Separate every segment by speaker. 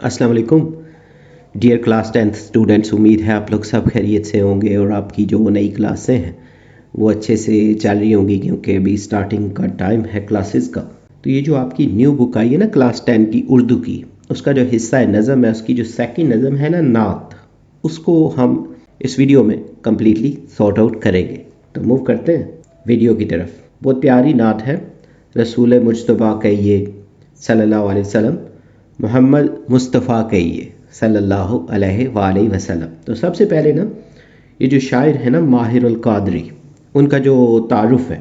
Speaker 1: अस्सलाम वालेकुम dear class 10th students. उम्मीद है आप लोग सब खैरियत से होंगे और आपकी जो नई क्लासें हैं वो अच्छे से चल रही होंगी, क्योंकि अभी स्टार्टिंग का टाइम है क्लासेस का। तो ये जो आपकी न्यू बुक आई है ना क्लास 10 की उर्दू की, उसका जो हिस्सा है नज़म है, उसकी जो सेकंड नज़म है ना नात, उसको हम इस वीडियो में कम्प्लीटली सॉर्ट आउट करेंगे। तो मूव करते हैं वीडियो की तरफ। बहुत प्यारी नात है। रसूल मुज्तबा कहिए सल्लल्लाहु अलैहि वसल्लम, मोहम्मद मुस्तफ़ा कहिए सल्लल्लाहु अलैहि वसल्लम। तो सबसे पहले ना ये जो शायर है ना माहिरुल कादरी, उनका जो तारुफ है,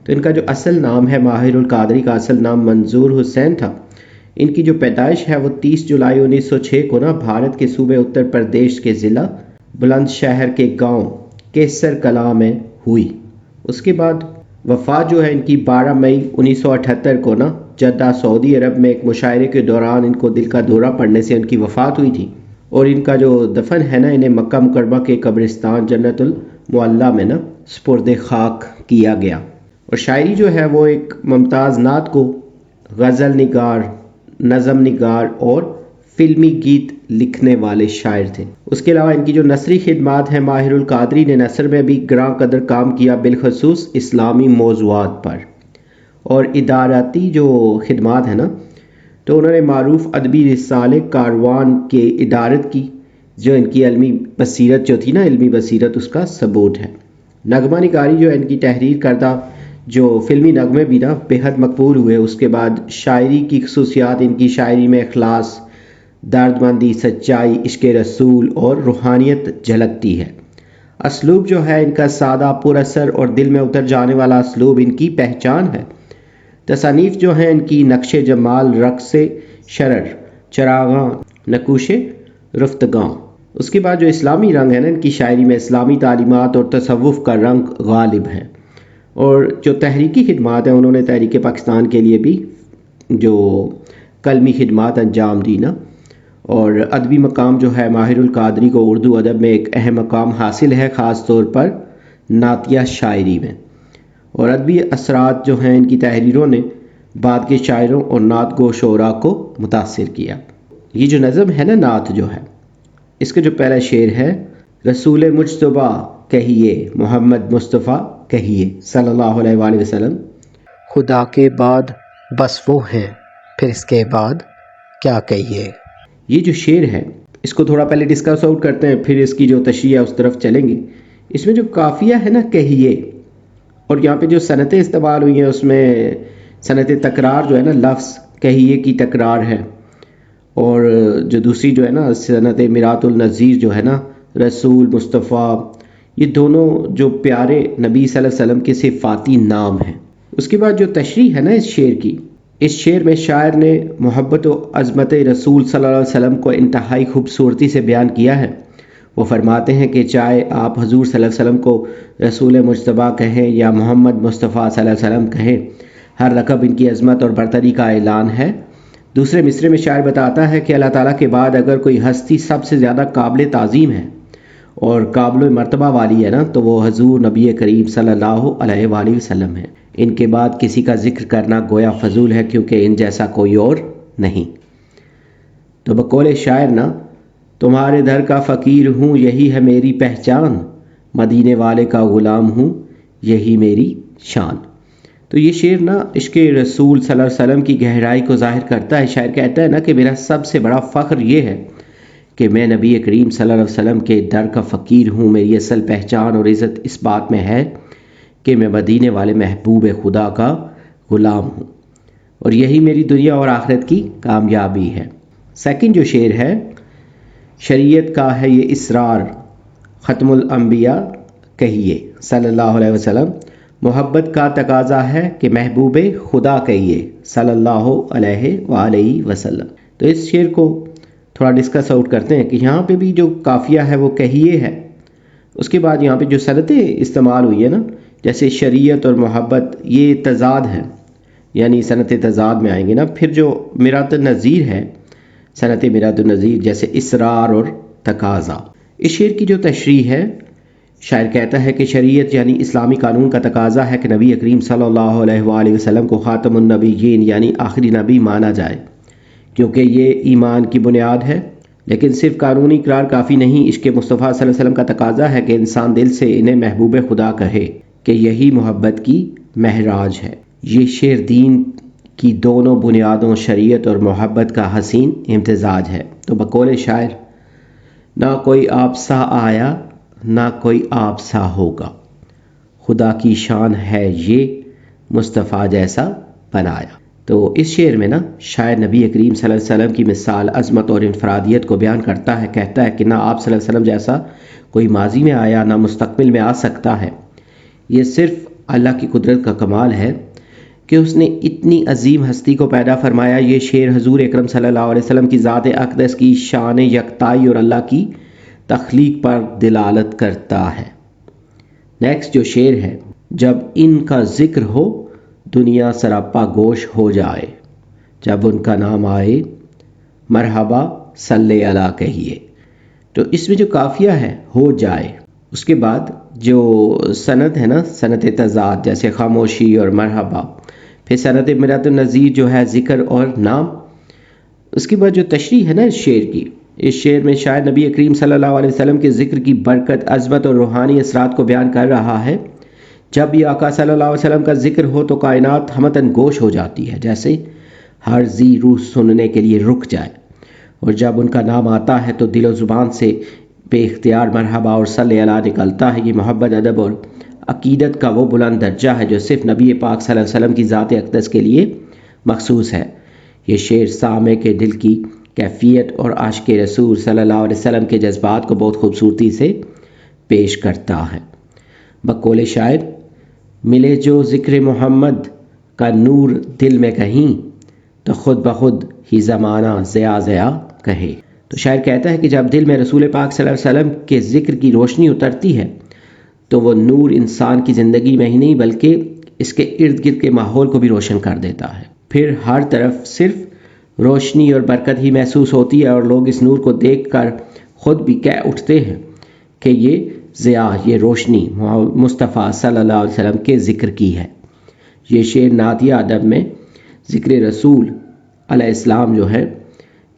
Speaker 1: तो इनका जो असल नाम है माहिरुल कादरी का असल नाम मंजूर हुसैन था। इनकी जो पैदाइश है वो 30 जुलाई 1906 को ना भारत के सूबे उत्तर प्रदेश के ज़िला बुलंदशहर के गांव केसर कला में हुई। उसके बाद वफ़ात जो है इनकी 12 मई 1978 को ना जद्दा सऊदी अरब में एक मुशायरे के दौरान इनको दिल का दौरा पड़ने से इनकी वफ़ात हुई थी। और इनका जो दफन है ना इन्हें मक्का मुकरमा के कब्रिस्तान जन्नतुल मुअल्ला में ना सुपुर्द खाक किया गया। और शायरी जो है वो एक मुमताज़ नात को गज़ल निगार, नज़म निगार और फिल्मी गीत लिखने वाले शायर थे। उसके अलावा इनकी जो नसरी खिदमात है, माहिरुल कादरी ने नसर में भी ग्रां कदर काम किया, बिलखसूस इस्लामी मौज़ूआत पर। और इदाराती जो खिदमात है ना, तो उन्होंने मारूफ अदबी रिसाले कारवान के इदारत की, जो इनकी इल्मी बसीरत जो थी ना, इल्मी बसीरत उसका सबूत है। नगमा निगारी जो है इनकी तहरीर करदा जो फिल्मी नगमे भी ना बेहद मकबूल हुए। उसके बाद शायरी की खसूसियात, इनकी शायरी में इखलास, दर्दमंदी, सच्चाई, इश्क रसूल और रूहानियत झलकती है। असलूब जो है इनका सादा, पुरअसर और दिल में उतर जाने वाला असलूब इनकी पहचान है। तसानीफ जो हैं इनकी नक्शे जमाल, रक्से शरर, चरागां, नकूशे रफ्तगां। उसके बाद जो इस्लामी रंग है ना इनकी शायरी में, इस्लामी तालीमात और तसव्वुफ़ का रंग गालिब है। और जो तहरीकी खिदमात हैं, उन्होंने तहरीक पाकिस्तान के लिए भी जो कलमी खिदमात अंजाम दी ना। और अदबी मकाम जो है माहिरुल कादरी को उर्दू अदब में एक अहम मकाम हासिल है, ख़ास तौर पर नातिया शायरी में। और अदबी असरात जो हैं इनकी तहरीरों ने बाद के शायरों और नात गो शोरा को मुतासिर किया। ये जो नज़म है ना नात जो है, इसका जो पहला शेर है, रसूल मुज्तबा कहिए मोहम्मद मुस्तफ़ा कहिए सल्लल्लाहु अलैहि वसल्लम, खुदा के बाद बस वो हैं, फिर इसके बाद क्या कहिए। ये जो शेर है इसको थोड़ा पहले डिस्कस आउट करते हैं, फिर इसकी जो तशरीह है उस तरफ चलेंगे। इसमें जो काफिया है ना कहिए, और यहाँ पे जो सनतें इस्तेमाल हुई हैं उसमें सनत तकरार जो है ना, लफ्ज़ कहिए की तकरार है। और जो दूसरी जो है ना सनत मिरातुल नज़ीर जो है ना, रसूल, मुस्तफ़ा, ये दोनों जो प्यारे नबी सल्लल्लाहु अलैहि वसल्लम के सिफाती नाम हैं। उसके बाद जो तशरीह है ना इस शेर की, इस शेर में शायर ने मोहब्बत और अज़मत रसूल सल्लल्लाहु अलैहि वसल्लम को इंतहाई खूबसूरती से बयान किया है। वो फरमाते हैं कि चाहे आप हजूर सल्लल्लाहु अलैहि वसल्लम को रसूल मुज्तबा कहें या मोहम्मद मुस्तफ़ा सल्लल्लाहु अलैहि वसल्लम कहें, हर लक़ब इनकी अज़मत और बरतरी का ऐलान है। दूसरे मिसरे में शायर बताता है कि अल्लाह ताला के बाद अगर कोई हस्ती सबसे ज़्यादा काबिल ताज़ीम है और काबिल मर्तबा वाली है ना, तो वो हजूर नबी करीम सल्लल्लाहु अलैहि वसल्लम है। इनके बाद किसी का जिक्र करना गोया फजूल है, क्योंकि इन जैसा कोई और नहीं। तो बकौल शायर ना, तुम्हारे दर का फ़कीर हूँ यही है मेरी पहचान, मदीने वाले का ग़ुलाम हूँ यही मेरी शान। तो ये शेर ना इश्क़ रसूल सल्लल्लाहु अलैहि वसल्लम की गहराई को ज़ाहिर करता है। शायर कहता है ना कि मेरा सबसे बड़ा फ़ख्र ये है कि मैं नबी करीम सल्लल्लाहु अलैहि वसल्लम के दर का फ़कीर हूँ। मेरी असल पहचान और इज़्ज़त इस बात में है कि मैं मदीने वाले महबूब खुदा का ग़ुलाम हूँ, और यही मेरी दुनिया और आखिरत की कामयाबी है। सेकंड जो शेर है, शरीयत का है ये इसरार, ख़त्मुल अंबिया कहिए सल्लल्लाहु अलैहि वसल्लम, मोहब्बत का तकाज़ा है कि महबूब खुदा कहिए सल्लल्लाहु अलैहि वसल्लम। तो इस शेर को थोड़ा डिस्कस आउट करते हैं कि यहाँ पे भी जो काफिया है वो कहिए है। उसके बाद यहाँ पे जो सनतें इस्तेमाल हुई है ना, जैसे शरीयत और मोहब्बत, ये तज़ाद है, यानी सनत तज़ाद में आएंगे ना। फिर जो मिरात नज़ीर है, सनत मिरात नज़ीर, जैसे इसरार और तकाज़ा। इस शेर की जो तशरीह है, शायर कहता है कि शरीयत यानी इस्लामी कानून का तकाज़ा है कि नबी करीम सल्लल्लाहु अलैहि वसल्लम को ख़ातमुन नबिय्यीन यानी आखिरी नबी माना जाए, کیونکہ یہ ایمان کی بنیاد ہے۔ لیکن صرف قانونی اقرار کافی نہیں، عشق مصطفیٰ صلی اللہ علیہ وسلم کا تقاضا ہے کہ انسان دل سے انہیں محبوب خدا کہے کہ یہی محبت کی معراج ہے۔ یہ شعر دین کی دونوں بنیادوں شریعت اور محبت کا حسین امتزاج ہے۔ تو بقول شاعر، نہ کوئی آپ سا آیا نہ کوئی آپ سا ہوگا، خدا کی شان ہے یہ مصطفیٰ جیسا بنایا۔ تو اس شعر میں شاعر نبی کریم صلی اللہ علیہ وسلم کی مثال عظمت اور انفرادیت کو بیان کرتا ہے۔ کہتا ہے کہ نہ آپ صلی اللہ علیہ وسلم جیسا کوئی ماضی میں آیا نہ مستقبل میں آ سکتا ہے۔ یہ صرف اللہ کی قدرت کا کمال ہے کہ اس نے اتنی عظیم ہستی کو پیدا فرمایا۔ یہ شعر حضور اکرم صلی اللہ علیہ وسلم کی ذات اقدس کی شان یکتائی اور اللہ کی تخلیق پر دلالت کرتا ہے۔ نیکسٹ جو شعر ہے، جب ان کا ذکر ہو دنیا سراپا گوش ہو جائے، جب ان کا نام آئے مرحبا صلی اللہ کہیے۔ تو اس میں جو قافیہ ہے ہو جائے، اس کے بعد جو سند ہے سند تضاد جیسے خاموشی اور مرحبا، پھر سند مراد النظیر جو ہے ذکر اور نام، اس کے بعد جو تشریح ہے اس شعر کی، اس شعر میں شاعر نبی کریم صلی اللہ علیہ وسلم کے ذکر کی برکت، عظمت اور روحانی اثرات کو بیان کر رہا ہے۔ جب بھی آقا صلی اللہ علیہ وسلم کا ذکر ہو تو کائنات ہمتاً گوش ہو جاتی ہے، جیسے ہر ذی روح سننے کے لیے رک جائے، اور جب ان کا نام آتا ہے تو دل و زبان سے بے اختیار مرحبا اور صلی اللہ نکلتا ہے۔ یہ محبت، ادب اور عقیدت کا وہ بلند درجہ ہے جو صرف نبی پاک صلی اللہ علیہ وسلم کی ذات اقدس کے لیے مخصوص ہے۔ یہ شعر سامع کے دل کی کیفیت اور عاشق رسول صلی اللہ علیہ وسلم کے جذبات کو بہت خوبصورتی سے پیش کرتا ہے۔ بقول شاعر، ملے جو ذکر محمد کا نور دل میں کہیں، تو خود بخود ہی زمانہ ضیا ضیا کہے۔ تو شاعر کہتا ہے کہ جب دل میں رسول پاک صلی اللہ علیہ وسلم کے ذکر کی روشنی اترتی ہے تو وہ نور انسان کی زندگی میں ہی نہیں بلکہ اس کے ارد گرد کے ماحول کو بھی روشن کر دیتا ہے۔ پھر ہر طرف صرف روشنی اور برکت ہی محسوس ہوتی ہے، اور لوگ اس نور کو دیکھ کر خود بھی کہہ اٹھتے ہیں کہ یہ ضیا، یہ روشنی مصطفیٰ صلی اللہ علیہ وسلم کے ذکر کی ہے۔ یہ شعر نعتیہ ادب میں ذکر رسول علیہ السلام جو ہے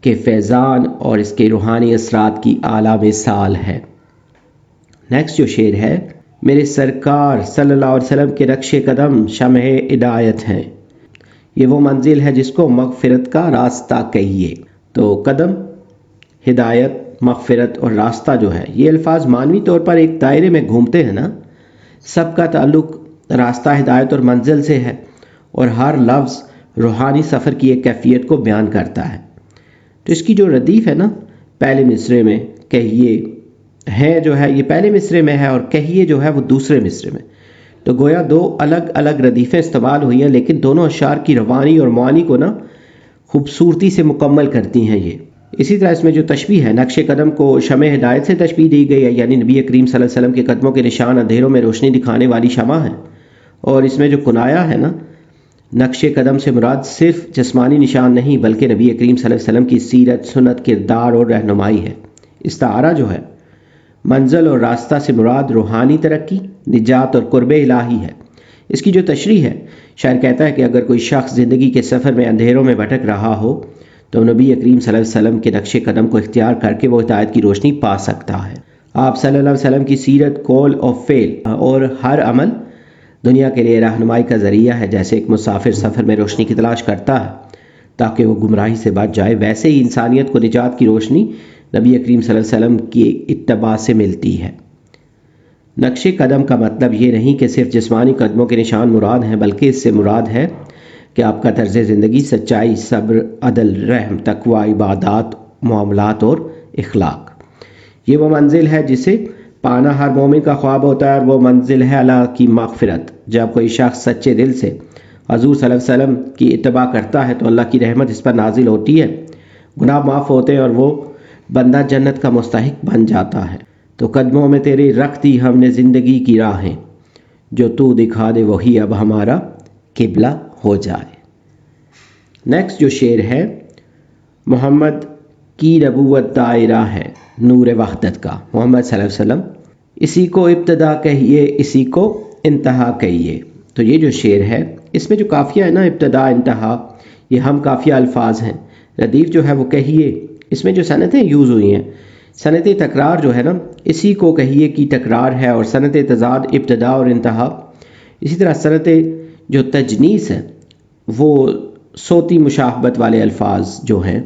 Speaker 1: کہ فیضان اور اس کے روحانی اثرات کی اعلیٰ مثال ہے۔ نیکسٹ جو شعر ہے، میرے سرکار صلی اللہ علیہ وسلم کے نقش قدم شمع ہدایت ہیں، یہ وہ منزل ہے جس کو مغفرت کا راستہ کہیے۔ تو قدم، ہدایت، مغفرت اور راستہ جو ہے، یہ الفاظ معنوی طور پر ایک دائرے میں گھومتے ہیں سب کا تعلق راستہ، ہدایت اور منزل سے ہے، اور ہر لفظ روحانی سفر کی ایک کیفیت کو بیان کرتا ہے۔ تو اس کی جو ردیف ہے پہلے مصرے میں کہیے ہے جو ہے، یہ پہلے مصرے میں ہے، اور کہیے جو ہے وہ دوسرے مصرے میں۔ تو گویا دو الگ الگ ردیفیں استعمال ہوئی ہیں، لیکن دونوں اشعار کی روانی اور معانی کو خوبصورتی سے مکمل کرتی ہیں یہ۔ اسی طرح اس میں جو تشبیہ ہے، نقش قدم کو شمع ہدایت سے تشبیہ دی گئی ہے، یعنی نبی کریم صلی اللہ علیہ وسلم کے قدموں کے نشان اندھیروں میں روشنی دکھانے والی شمع ہے۔ اور اس میں جو کنایا ہے نقش قدم سے مراد صرف جسمانی نشان نہیں بلکہ نبی کریم صلی اللہ علیہ وسلم کی سیرت، سنت، کردار اور رہنمائی ہے۔ استعارہ جو ہے، منزل اور راستہ سے مراد روحانی ترقی، نجات اور قرب الہی ہے۔ اس کی جو تشریح ہے، شاعر کہتا ہے کہ اگر کوئی شخص زندگی کے سفر میں اندھیروں میں بھٹک رہا ہو تو نبی کریم صلی اللہ علیہ وسلم کے نقش قدم کو اختیار کر کے وہ ہدایت کی روشنی پا سکتا ہے۔ آپ صلی اللہ علیہ وسلم کی سیرت، قول اور فعل اور ہر عمل دنیا کے لیے رہنمائی کا ذریعہ ہے۔ جیسے ایک مسافر سفر میں روشنی کی تلاش کرتا ہے تاکہ وہ گمراہی سے بچ جائے، ویسے ہی انسانیت کو نجات کی روشنی نبی کریم صلی اللہ علیہ وسلم کی اتباع سے ملتی ہے۔ نقش قدم کا مطلب یہ نہیں کہ صرف جسمانی قدموں کے نشان مراد ہیں، بلکہ اس سے مراد ہے کہ آپ کا طرز زندگی سچائی، صبر، عدل، رحم، تقوی، عبادات، معاملات اور اخلاق۔ یہ وہ منزل ہے جسے پانا ہر مومن کا خواب ہوتا ہے، اور وہ منزل ہے اللہ کی مغفرت۔ جب کوئی شخص سچے دل سے حضور صلی اللہ علیہ وسلم کی اتباع کرتا ہے تو اللہ کی رحمت اس پر نازل ہوتی ہے، گناہ معاف ہوتے ہیں اور وہ بندہ جنت کا مستحق بن جاتا ہے۔ تو قدموں میں تیری رکھ دی ہم نے زندگی کی راہیں، جو تو دکھا دے وہی اب ہمارا قبلہ ہو جائے۔ نیکسٹ جو شعر ہے، محمد کی نبوت دائرہ ہے نور وحدت کا، محمد صلی اللہ علیہ وسلم اسی کو ابتدا کہیے اسی کو انتہا کہیے۔ تو یہ جو شعر ہے، اس میں جو قافیہ ہے ابتدا انتہا، یہ ہم قافیہ الفاظ ہیں ردیف جو ہے وہ کہیے، اس میں جو صنعتیں یوز ہوئی ہیں، صنعت تکرار جو ہے نا، اسی کو کہیے کی تکرار ہے، اور صنعت تضاد ابتدا اور انتہا. اسی طرح صنعت جو تجنیس ہے وہ صوتی مشابہت والے الفاظ جو ہیں،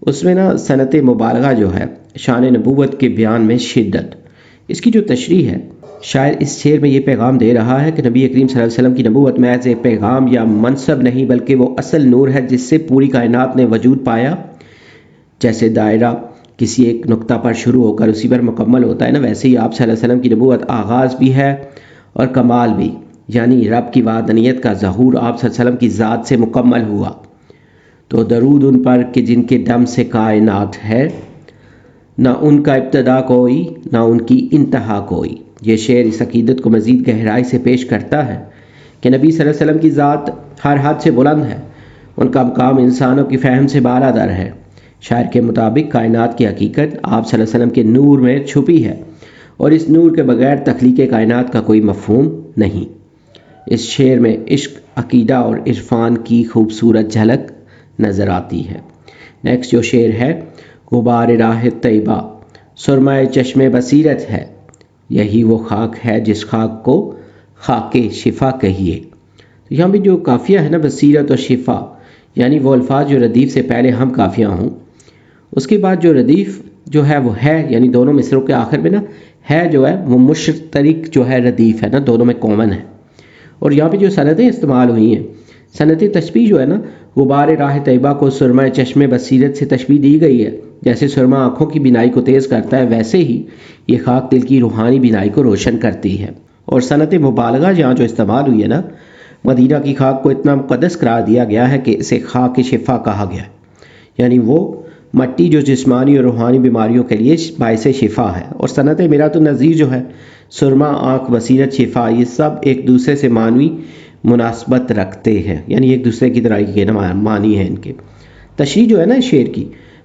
Speaker 1: اس میں نا صنعت مبالغہ جو ہے شان نبوت کے بیان میں شدت. اس کی جو تشریح ہے، شاعر اس شعر میں یہ پیغام دے رہا ہے کہ نبی کریم صلی اللہ علیہ وسلم کی نبوت محض ایک پیغام یا منصب نہیں، بلکہ وہ اصل نور ہے جس سے پوری کائنات نے وجود پایا. جیسے دائرہ کسی ایک نقطہ پر شروع ہو کر اسی پر مکمل ہوتا ہے نا، ویسے ہی آپ صلی اللہ علیہ وسلم کی نبوت آغاز بھی ہے اور کمال بھی، یعنی رب کی وحدانیت کا ظہور آپ صلی اللہ علیہ وسلم کی ذات سے مکمل ہوا. تو درود ان پر کہ جن کے دم سے کائنات ہے، نہ ان کا ابتدا کوئی نہ ان کی انتہا کوئی. یہ شعر اس عقیدت کو مزید گہرائی سے پیش کرتا ہے کہ نبی صلی اللہ علیہ وسلم کی ذات ہر حد سے بلند ہے، ان کا مقام انسانوں کی فہم سے بالاتر ہے. شاعر کے مطابق کائنات کی حقیقت آپ صلی اللہ علیہ وسلم کے نور میں چھپی ہے، اور اس نور کے بغیر تخلیق کائنات کا کوئی مفہوم نہیں. اس شعر میں عشق، عقیدہ اور عرفان کی خوبصورت جھلک نظر آتی ہے. نیکسٹ جو شعر ہے، غبار راہ طیبہ سرمہ چشم بصیرت ہے، یہی وہ خاک ہے جس خاک کو خاک شفا کہیے. تو یہاں بھی جو قافیہ ہے نا، بصیرت اور شفا، یعنی وہ الفاظ جو ردیف سے پہلے ہم قافیہ ہوں، اس کے بعد جو ردیف جو ہے وہ ہے، یعنی دونوں مصروں کے آخر میں نا ہے جو ہے وہ مشترک جو ہے ردیف ہے نا، دونوں میں کامن ہے. اور یہاں پہ جو صنعتیں استعمال ہوئی ہیں، صنعت تشبیہ جو ہے نا، غبار راہ طیبہ کو سرمہ چشم بصیرت سے تشبیہ دی گئی ہے. جیسے سرمہ آنکھوں کی بینائی کو تیز کرتا ہے، ویسے ہی یہ خاک دل کی روحانی بینائی کو روشن کرتی ہے. اور صنعت مبالغہ یہاں جو استعمال ہوئی ہے نا، مدینہ کی خاک کو اتنا مقدس قرار دیا گیا ہے کہ اسے خاک شفا کہا گیا ہے، یعنی وہ مٹی جو جسمانی اور روحانی بیماریوں کے لیے باعث شفا ہے. اور صنعت میرات النظیر جو ہے، سرمہ، آنکھ، بصیرت، شفا، یہ سب ایک دوسرے سے معنوی مناسبت رکھتے ہیں، یعنی ایک دوسرے کی طرح کے معنی ہیں ان کے. تشریح جو ہے نا شعر کی،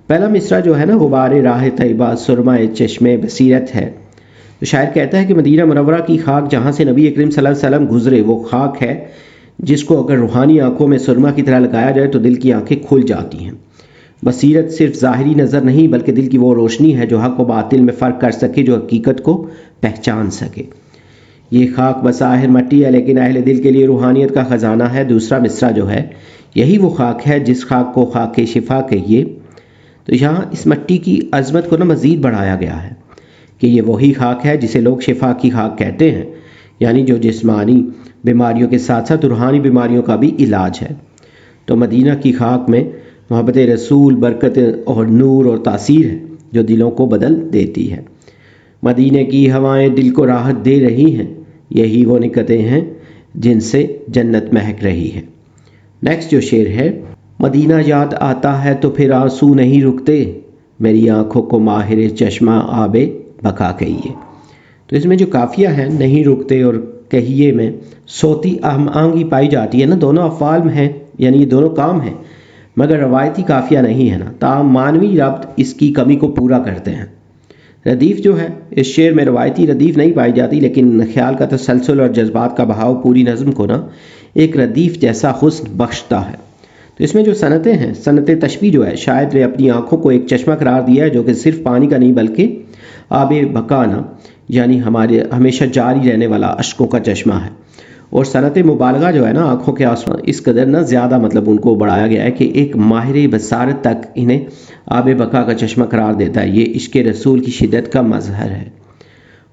Speaker 1: پہلا مصرع جو ہے نا، غبار راہ طیبہ سرمہ چشم بصیرت ہے، تو شاعر کہتا ہے کہ مدینہ منورہ کی خاک جہاں سے نبی اکرم صلی اللہ علیہ وسلم گزرے، وہ خاک ہے جس کو اگر روحانی آنکھوں میں سرمہ کی طرح لگایا جائے تو دل کی آنکھیں کھل جاتی ہیں. بصیرت صرف ظاہری نظر نہیں، بلکہ دل کی وہ روشنی ہے جو حق و باطل میں فرق کر سکے، جو حقیقت کو پہچان سکے. یہ خاک بظاہر مٹی ہے، لیکن اہل دل کے لیے روحانیت کا خزانہ ہے. دوسرا مصرع جو ہے، یہی وہ خاک ہے جس خاک کو خاک شفا کہیے. تو یہاں اس مٹی کی عظمت کو نا مزید بڑھایا گیا ہے کہ یہ وہی خاک ہے جسے لوگ شفا کی خاک کہتے ہیں، یعنی جو جسمانی بیماریوں کے ساتھ ساتھ روحانی بیماریوں کا بھی علاج ہے. تو مدینہ کی خاک میں محبت رسول، برکت اور نور اور تاثیر ہے جو دلوں کو بدل دیتی ہے. مدینے کی ہوائیں دل کو راحت دے رہی ہیں، یہی وہ نکتیں ہیں جن سے جنت مہک رہی ہے. نیکسٹ جو شعر ہے، مدینہ یاد آتا ہے تو پھر آنسو نہیں رکتے، میری آنکھوں کو ماہر چشمہ آب بقا کہیے. تو اس میں جو قافیہ ہے، نہیں رکتے اور کہیے میں صوتی ہم آہنگی پائی جاتی ہے نا، دونوں افعال میں ہیں، یعنی یہ دونوں کام ہیں، مگر روایتی قافیہ نہیں ہے نا، تاہم معنوی ربط اس کی کمی کو پورا کرتے ہیں. ردیف جو ہے، اس شعر میں روایتی ردیف نہیں پائی جاتی، لیکن خیال کا تسلسل اور جذبات کا بہاؤ پوری نظم کو نا ایک ردیف جیسا حسن بخشتا ہے. تو اس میں جو صنعتیں ہیں، صنعت تشبیہ جو ہے، شاعر نے اپنی آنکھوں کو ایک چشمہ قرار دیا ہے جو کہ صرف پانی کا نہیں بلکہ آب بقا نا، یعنی ہمارے ہمیشہ جاری رہنے والا اشکوں کا چشمہ ہے. اور صنعت مبالغہ جو ہے نا، آنکھوں کے آسمان اس قدر نہ زیادہ مطلب ان کو بڑھایا گیا ہے کہ ایک ماہر بصارت تک انہیں آب بقا کا چشمہ قرار دیتا ہے. یہ عشق رسول کی شدت کا مظہر ہے.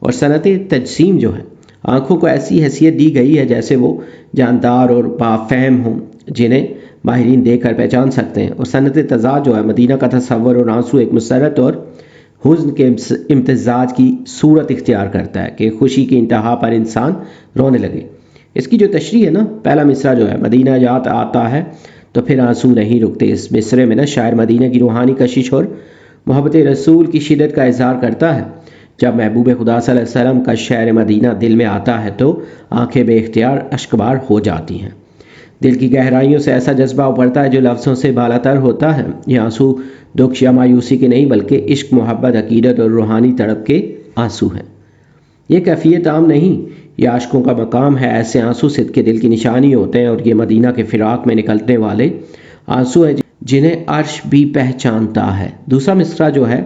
Speaker 1: اور صنعت تجسیم جو ہے، آنکھوں کو ایسی حیثیت دی گئی ہے جیسے وہ جاندار اور بافہم ہوں، جنہیں ماہرین دیکھ کر پہچان سکتے ہیں. اور صنعت تضاد جو ہے، مدینہ کا تصور اور آنسو ایک مسرت اور حزن کے امتزاج کی صورت اختیار کرتا ہے کہ خوشی کی انتہا پر انسان رونے لگے. اس کی جو تشریح ہے نا، پہلا مصرع جو ہے، مدینہ یاد آتا ہے تو پھر آنسو نہیں رکتے، اس مصرے میں نا شاعر مدینہ کی روحانی کشش اور محبت رسول کی شدت کا اظہار کرتا ہے. جب محبوب خدا صلی اللہ علیہ وسلم کا شعر مدینہ دل میں آتا ہے تو آنکھیں بے اختیار اشکبار ہو جاتی ہیں. دل کی گہرائیوں سے ایسا جذبہ ابھرتا ہے جو لفظوں سے بالاتر ہوتا ہے. یہ آنسو دکھ یا مایوسی کے نہیں بلکہ عشق، محبت، عقیدت اور روحانی تڑپ کے آنسو ہیں. یہ کیفیت عام نہیں، یہ عاشقوں کا مقام ہے. ایسے آنسو صدق کے دل کی نشانی ہوتے ہیں، اور یہ مدینہ کے فراق میں نکلنے والے آنسو ہیں जिन्हें अर्श भी पहचानता है। दूसरा मिसरा जो है,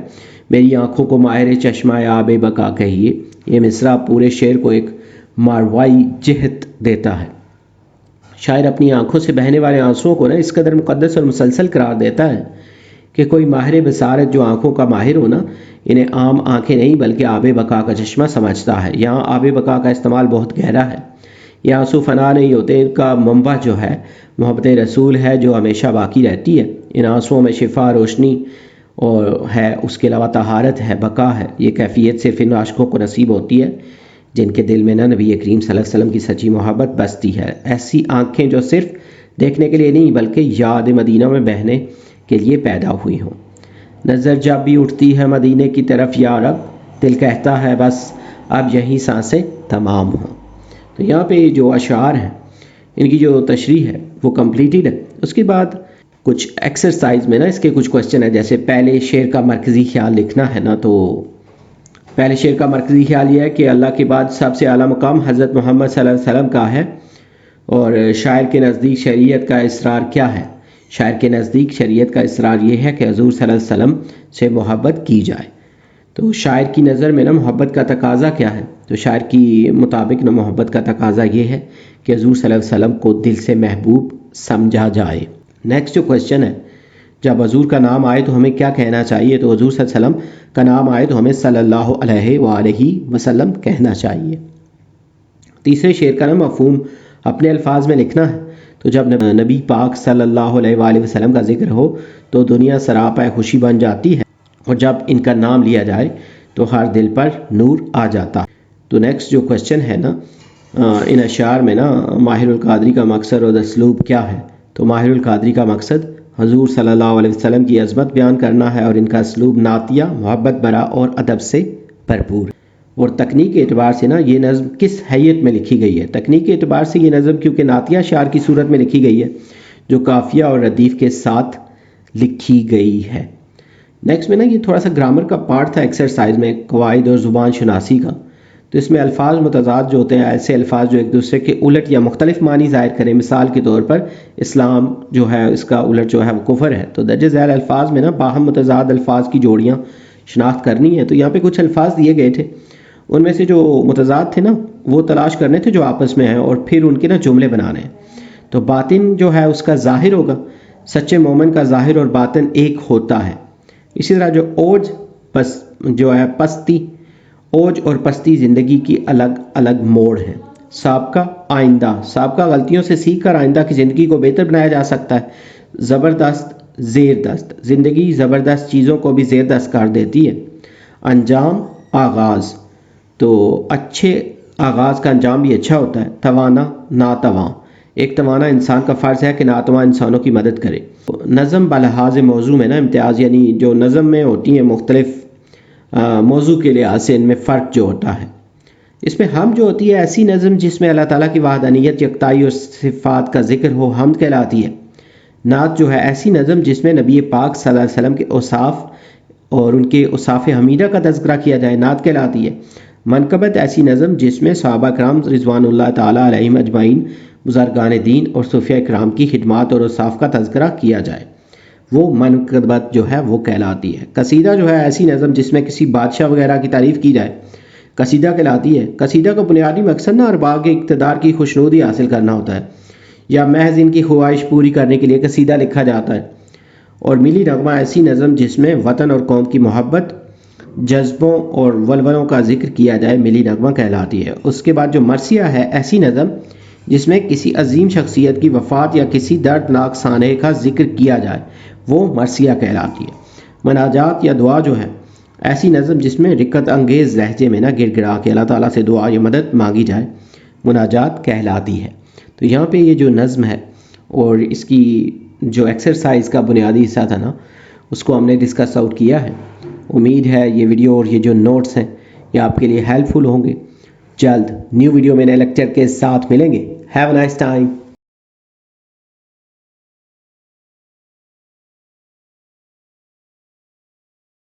Speaker 1: मेरी आंखों को माहिर चश्मा आब बका कहिए, ये मिसरा पूरे शेर को एक मारवाई जिहत देता है। शायर अपनी आंखों से बहने वाले आंसुओं को ना इस कदर मुकद्दस और मुसलसल करार देता है कि कोई माहिर बसारत जो आंखों का माहिर हो ना, इन्हें आम आंखें नहीं बल्कि आब बका का चश्मा समझता है। यहाँ आब बका का इस्तेमाल बहुत गहरा है। ये आंसू फना नहीं होते, इनका मंबा जो है मोहब्बत रसूल है जो हमेशा बाकी रहती है। इन आंसुओं में शिफा, रोशनी और है, उसके अलावा तहारत है, बका है। ये कैफियत सिर्फ इन आशिकों को नसीब होती है जिनके दिल में ना नबी करीम सल्लल्लाहु अलैहि वसल्लम की सच्ची मोहब्बत बसती है। ऐसी आंखें जो सिर्फ देखने के लिए नहीं बल्कि याद मदीना में बहने के लिए पैदा हुई हों। नज़र जब भी उठती है मदीने की तरफ या रब, दिल कहता है बस अब यही सांसें तमाम हों। तो यहाँ पे जो अशार हैं इनकी जो तशरीह है वो कंप्लीटेड है। उसके बाद कुछ एक्सरसाइज में ना इसके कुछ क्वेश्चन है, जैसे पहले शेर का मरकज़ी ख्याल लिखना है ना, तो पहले शेर का मरकज़ी ख्याल ये है कि अल्लाह के बाद सबसे आला मुकाम हज़रत मोहम्मद सल्लल्लाहु अलैहि वसल्लम का है और शायर के नज़दीक शरीयत का इसरार क्या है। शायर के नज़दीक शरीयत का इसरार ये है कि हज़ूर सल्लल्लाहु अलैहि वसल्लम से मोहब्बत की जाए। तो शायर की नज़र में ना मोहब्बत का तकाज़ा क्या है, तो शायर की मुताबिक ना मोहब्बत का तकाज़ा ये है कि हज़ूर सल्लल्लाहु अलैहि वसल्लम को दिल से महबूब समझा जाए। नेक्स्ट जो क्वेश्चन है, जब हज़ूर का नाम आए तो हमें क्या कहना चाहिए, तो हज़ूर सल्लल्लाहु अलैहि वसल्लम का नाम आए तो हमें सल्लल्लाहु अलैहि वसल्लम कहना चाहिए। तीसरे शेर का ना मफ़हूम अपने अल्फाज में लिखना है, तो जब नबी पाक सल्लल्लाहु अलैहि वसल्लम का जिक्र हो तो दुनिया सरापा खुशी बन जाती है और जब इनका नाम लिया जाए तो हर दिल पर नूर आ जाता है। तो नेक्स्ट जो क्वेश्चन है ना, इन अशार में ना माहिरुल कादरी का मकसद और असलूब क्या है, तो माहिरुल कादरी का मकसद हजूर सल्लल्लाहु अलैहि वसल्लम की अज़मत बयान करना है और इनका असलूब नातिया, मोहब्बत भरा और अदब से भरपूर। और तकनीक के एतबार से ना ये नज़म किस हैयत में लिखी गई है, तकनीक के एतबार से ये नज़म क्योंकि नातिया शार की सूरत में लिखी गई है जो काफिया और रदीफ़ के साथ लिखी गई है। नेक्स्ट में ना ये थोड़ा सा ग्रामर का पार्ट था एक्सरसाइज में, कवायद और ज़ुबान शनासी का। तो इसमें अल्फाज मुतज़ाद जो होते हैं, ऐसे अल्फाज जो एक दूसरे के उलट या मुख्तलिफ मानी ज़ाहिर करें। मिसाल के तौर पर इस्लाम जो है इसका उलट जो है वो कुफर है। तो दर्ज ज़ैल अल्फाज में ना बाहम मुतज़ाद अल्फाज की जोड़ियाँ शनाख्त करनी है। तो यहाँ पे कुछ अल्फाज दिए गए थे, उनमें से जो मुतज़ाद थे ना वो तलाश करने थे जो आपस में हैं और फिर उनके ना जुमले बनाने हैं। तो बातिन जो है उसका ज़ाहिर होगा, सच्चे मोमिन का ज़ाहिर और बातिन एक होता है। इसी तरह जो ओज जो है पस्ती, ओज और पस्ती ज़िंदगी की अलग अलग मोड़ हैं। साबका आइंदा, साबका गलतियों से सीख कर आइंदा की ज़िंदगी को बेहतर बनाया जा सकता है। ज़बरदस्त, ज़ेरदस्त, ज़िंदगी ज़बरदस्त चीज़ों को भी ज़ेरदस्त कर देती है। अंजाम, आगाज़, तो अच्छे आगाज़ का अंजाम भी अच्छा होता है। तवाना, नातवां, एक तवाना इंसान का फ़र्ज़ है कि नातवां इंसानों की मदद करे। नज़म बलहाज मौजू में ना इम्तियाज़, यानी जो नज़म में होती हैं मुख्तलिफ मौजू के लिहाज से इनमें फ़र्क जो होता है। इसमें हम जो होती है ऐसी नज़म जिसमें अल्लाह ताला की वहदानियत, यकताई और सिफ़ात का जिक्र हो, हमद कहलाती है। नात जो है ऐसी नज़म जिसमें नबी पाक सल्लल्लाहु अलैहि वसल्लम के औसाफ और उनके औसाफ हमीदा का तज़किरा किया जाए, नात कहलाती है। मनकबत ऐसी नज़म जिसमें सहाबा कराम रिज़वानुल्लाह ताला अलैहिम अजमाइन, बुज़ुर्गान दीन और सूफ़िया कराम की खिदमत और औसाफ का तज़किरा किया जाए, वो मनकबत जो है वो कहलाती है। कसीदा जो है ऐसी नज़म जिसमें किसी बादशाह वगैरह की तारीफ़ की जाए, कसीदा कहलाती है। कसीदा का बुनियादी मकसद ना अरबाब के इक़्तिदार की खुशनुदी हासिल करना होता है या महज इनकी ख्वाहिश पूरी करने के लिए कसीदा लिखा जाता है। और मिली नगमा ऐसी नज़म जिसमें वतन और कौम की मोहब्बत, जज्बों और वलवलों का जिक्र किया जाए, मिली नगमा कहलाती है। उसके बाद जो मरसिया है ऐसी नज़म जिसमें किसी अजीम शख्सियत की वफ़ात या किसी दर्दनाक साने का जिक्र किया जाए, वो मरसिया कहलाती है। मनाजात या दुआ जो है ऐसी नज़म जिसमें रिक्कत अंगेज़ लहजे में ना गिड़गिड़ा के अल्लाह ताला से दुआ या मदद मांगी जाए, मुनाजात कहलाती है। तो यहाँ पे ये जो नज़म है और इसकी जो एक्सरसाइज का बुनियादी हिस्सा था ना उसको हमने डिस्कस आउट किया है। उम्मीद है ये वीडियो और ये जो नोट्स हैं ये आपके लिए हेल्पफुल होंगे। जल्द न्यू वीडियो में नए लेक्चर के साथ मिलेंगे। Have a nice time.